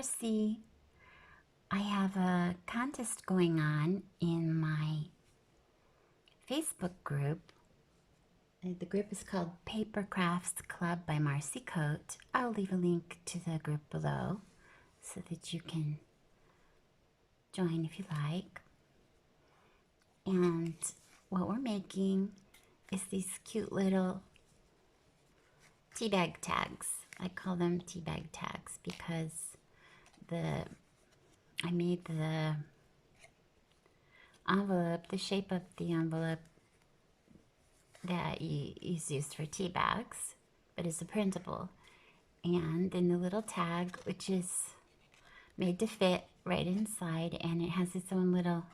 Marcy. I have a contest going on in my Facebook group. The group is called Paper Crafts Club by Marcy Coat. I'll leave a link to the group below so that you can join if you like. And what we're making is these cute little teabag tags. I call them teabag tags because I made the envelope, the shape of the envelope that is used for tea bags, but it's a printable. And then the little tag, which is made to fit right inside, and it has its own little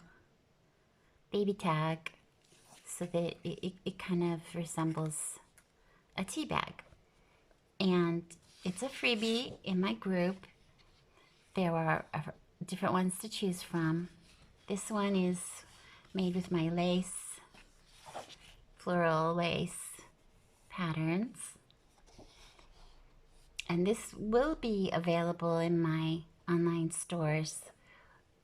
baby tag so that it kind of resembles a tea bag. And it's a freebie in my group. There are different ones to choose from. This one is made with my lace, floral lace patterns. And this will be available in my online stores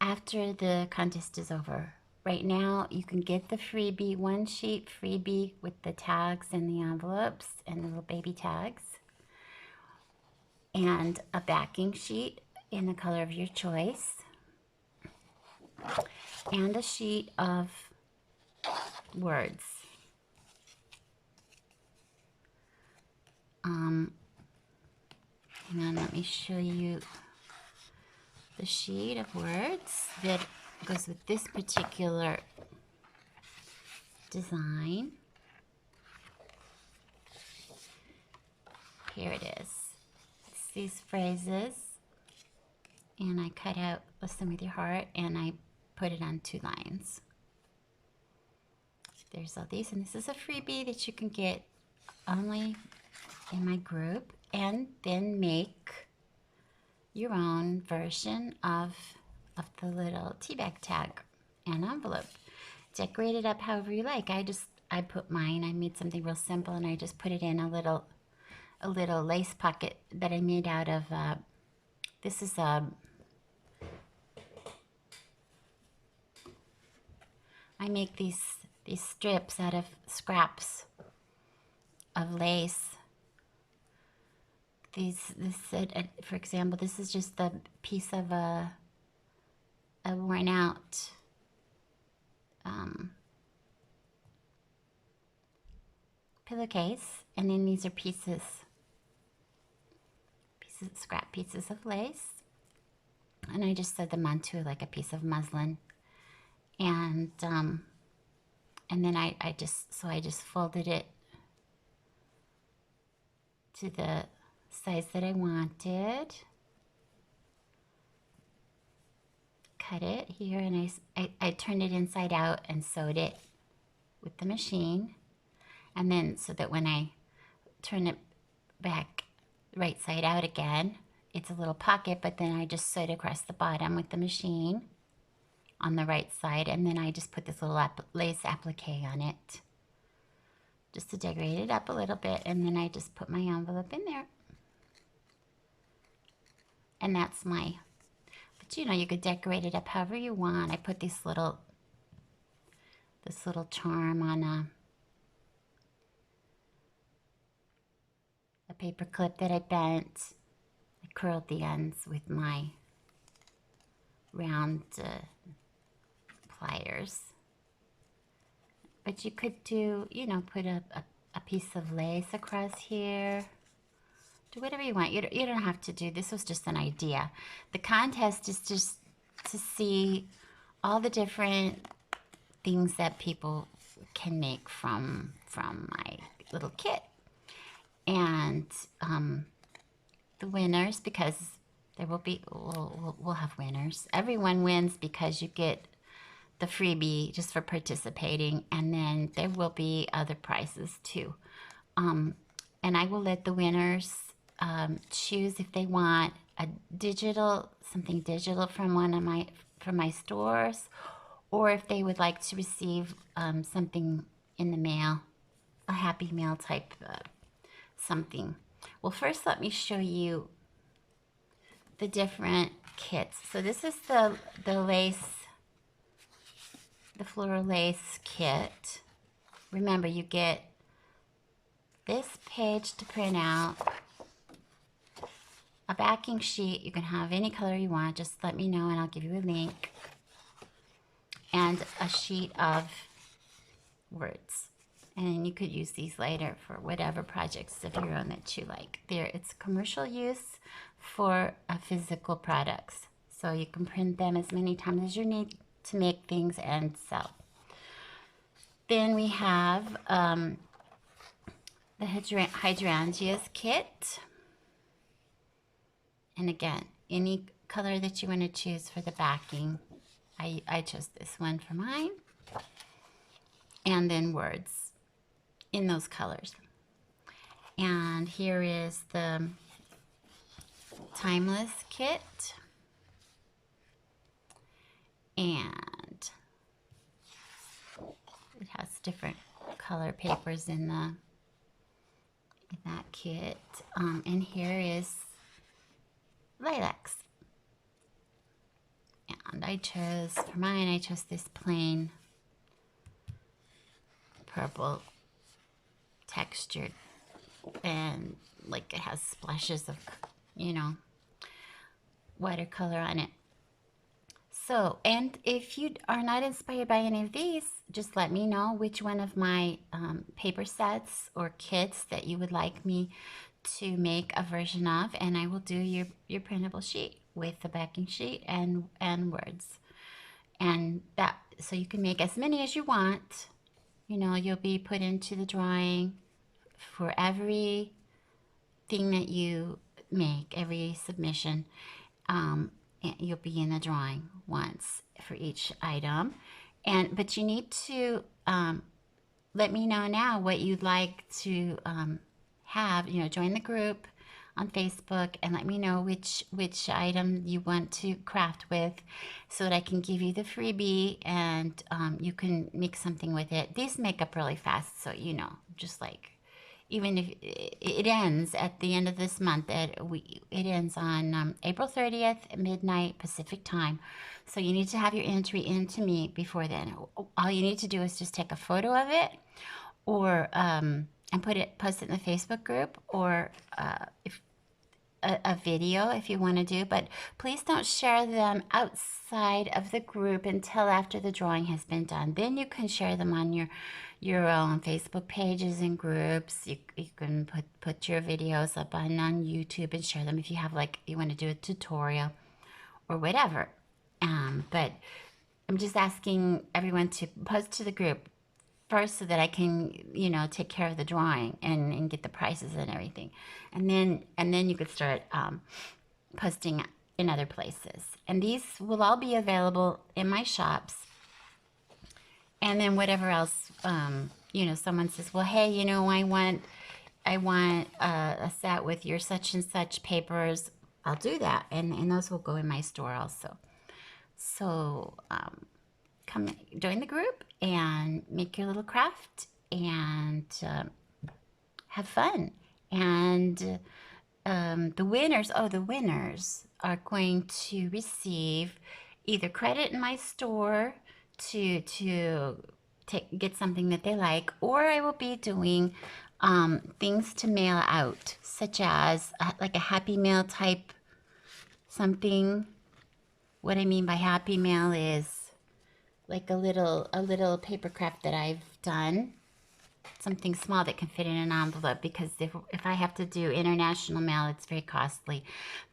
after the contest is over. Right now, you can get the freebie, one sheet freebie with the tags and the envelopes and the little baby tags, and a backing sheet in the color of your choice, and a sheet of words. Hang on, let me show you the sheet of words that goes with this particular design. Here it is. It's these phrases, and I cut out "Listen with your heart" and I put it on 2 lines. There's all these, and this is a freebie that you can get only in my group, and then make your own version of the little teabag tag and envelope. Decorate it up however you like. I put mine. I made something real simple, and I just put it in a little lace pocket that I made out of. This is I make these strips out of scraps of lace. For example, this is just the piece of a worn out pillowcase, and then these are scrap pieces of lace, and I just sewed them onto like a piece of muslin, and then I just folded it to the size that I wanted, cut it here, and I turned it inside out and sewed it with the machine, and then so that when I turn it back right side out again, it's a little pocket, but then I just sewed across the bottom with the machine on the right side, and then I just put this little lace applique on it just to decorate it up a little bit, and then I just put my envelope in there. And that's but you could decorate it up however you want. I put this little charm on a paper clip that I bent. I curled the ends with my round pliers. But you could do, put a piece of lace across here. Do whatever you want. You don't have to do, this was just an idea. The contest is just to see all the different things that people can make from my little kit. And the winners, because there will be, we'll have winners. Everyone wins because you get the freebie just for participating, and then there will be other prizes too. And I will let the winners choose if they want something digital from my stores, or if they would like to receive something in the mail, a happy mail type something. Well, first let me show you the different kits. So this is the lace, the floral lace kit. Remember, you get this page to print out, a backing sheet. You can have any color you want. Just let me know and I'll give you a link. And a sheet of words. And you could use these later for whatever projects of your own that you like. There, it's commercial use for physical products. So you can print them as many times as you need to make things and sell. Then we have the hydrangeas kit. And again, any color that you want to choose for the backing. I chose this one for mine. And then words in those colors. And here is the Timeless kit. And it has different color papers in that kit. And here is lilacs. And I chose, for mine, I chose this plain purple textured, and like it has splashes of, you know, watercolor on it. So, and if you are not inspired by any of these, just let me know which one of my paper sets or kits that you would like me to make a version of, and I will do your printable sheet with the backing sheet and words. And that, so you can make as many as you want. You know, you'll be put into the drawing for every thing that you make, every submission. You'll be in the drawing once for each item. But you need to let me know now what you'd like to have. You know, join the group on Facebook and let me know which item you want to craft with, so that I can give you the freebie and you can make something with it. These make up really fast, so you know, just like, even if it ends at the end of this month, it ends on April 30th at midnight Pacific time. So you need to have your entry into me before then. All you need to do is just take a photo of it, or and post it in the Facebook group, or if a video if you want to do, but please don't share them outside of the group until after the drawing has been done. Then you can share them on your own Facebook pages and groups. You can put your videos up on YouTube and share them if you have, like, you want to do a tutorial or whatever. But I'm just asking everyone to post to the group first, so that I can, you know, take care of the drawing and get the prices and everything. And then you could start posting in other places. And these will all be available in my shops. And then whatever else, you know, someone says, well, hey, you know, I want a set with your such and such papers, I'll do that. And those will go in my store also. So come join the group and make your little craft and have fun. And the winners are going to receive either credit in my store to get something that they like, or I will be doing things to mail out, such as like a Happy Mail type something. What I mean by Happy Mail is like a little paper craft that I've done, something small that can fit in an envelope, because if I have to do international mail, it's very costly.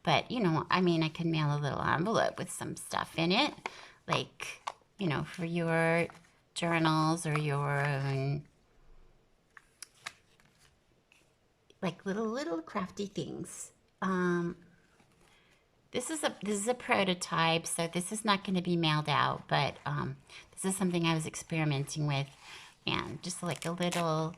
But, you know, I mean, I can mail a little envelope with some stuff in it, like, you know, for your journals or your own, like little crafty things. This is a prototype, so this is not going to be mailed out, but this is something I was experimenting with, and just like a little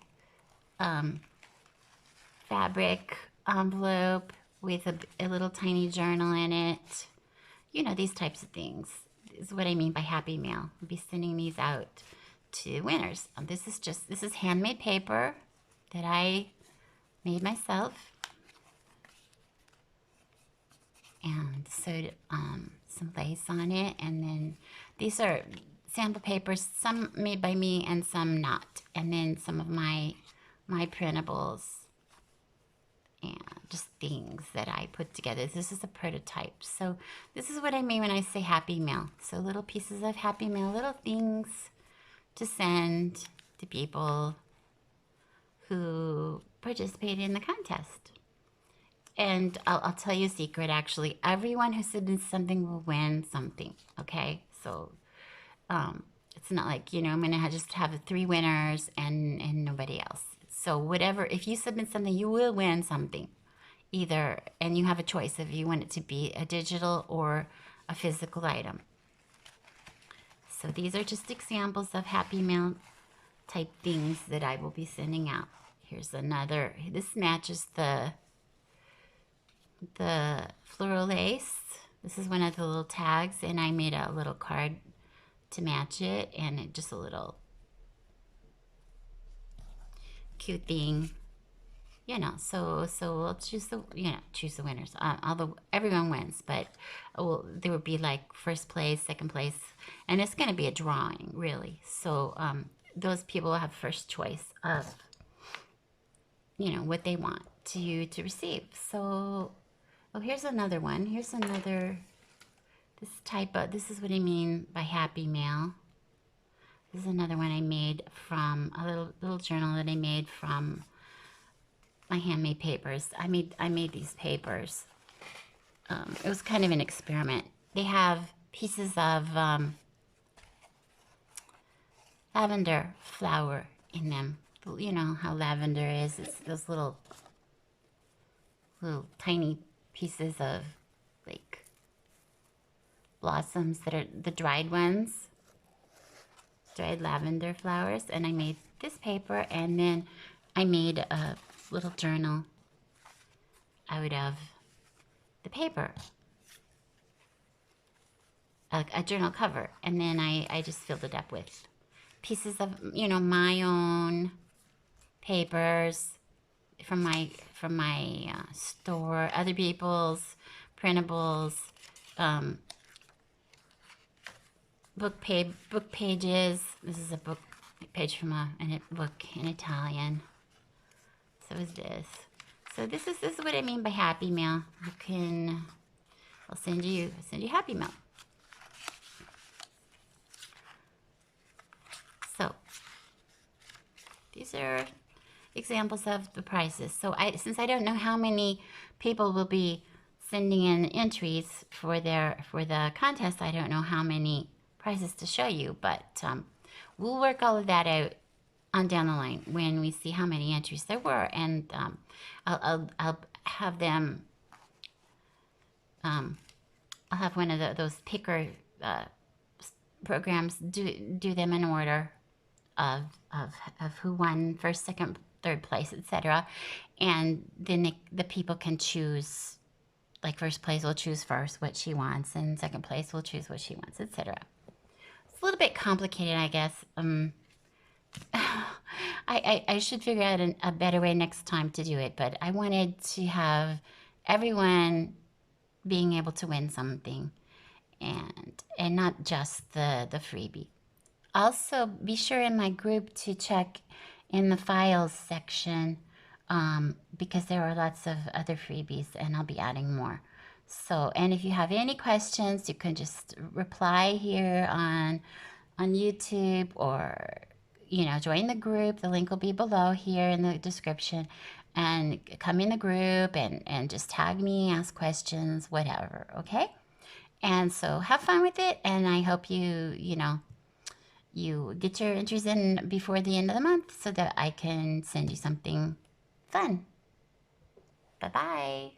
fabric envelope with a little tiny journal in it. You know, these types of things is what I mean by Happy Mail. I'll be sending these out to winners. This is handmade paper that I made myself. and sewed some lace on it. And then these are sample papers, some made by me and some not. And then some of my printables and just things that I put together. This is a prototype. So this is what I mean when I say Happy Mail. So little pieces of Happy Mail, little things to send to people who participate in the contest. And I'll tell you a secret, actually. Everyone who submits something will win something, okay? So it's not like, you know, I'm going to just have 3 winners and nobody else. So whatever, if you submit something, you will win something. Either, and you have a choice if you want it to be a digital or a physical item. So these are just examples of Happy Mail type things that I will be sending out. Here's another, this matches the floral lace. This is one of the little tags, and I made a little card to match it, and it just a little cute thing, you know. So we'll choose the winners. Although everyone wins, but there would be like first place, second place, and it's going to be a drawing, really. So those people will have first choice of, you know, what they want to receive. So, oh, here's another one. Here's another, this is what I mean by Happy Mail. This is another one I made from a little journal that I made from my handmade papers. I made these papers. It was kind of an experiment. They have pieces of lavender flower in them. You know how lavender is. It's those little tiny pieces of like blossoms that are the dried ones, dried lavender flowers. And I made this paper, and then I made a little journal out of the paper, a journal cover, and then I just filled it up with pieces of, you know, my own papers from my store, other people's printables, book pages. This is a book page from a book in Italian. So is this. So this is what I mean by Happy Mail. You can, I'll send you Happy Mail. So these are examples of the prizes. So since I don't know how many people will be sending in entries for the contest, I don't know how many prizes to show you, but we'll work all of that out on down the line when we see how many entries there were, and I'll have them. I'll have one of those picker programs do them in order of who won first, second, third place, etc. And then the people can choose, like first place will choose first what she wants, and second place will choose what she wants, etc. It's a little bit complicated, I guess. I should figure out a better way next time to do it, but I wanted to have everyone being able to win something, and not just the freebie. Also, be sure in my group to check in the files section, because there are lots of other freebies, and I'll be adding more. So, and if you have any questions, you can just reply here on YouTube, or, you know, join the group. The link will be below here in the description, and come in the group and just tag me, ask questions, whatever, okay? And so have fun with it, and I hope you get your entries in before the end of the month so that I can send you something fun. Bye-bye.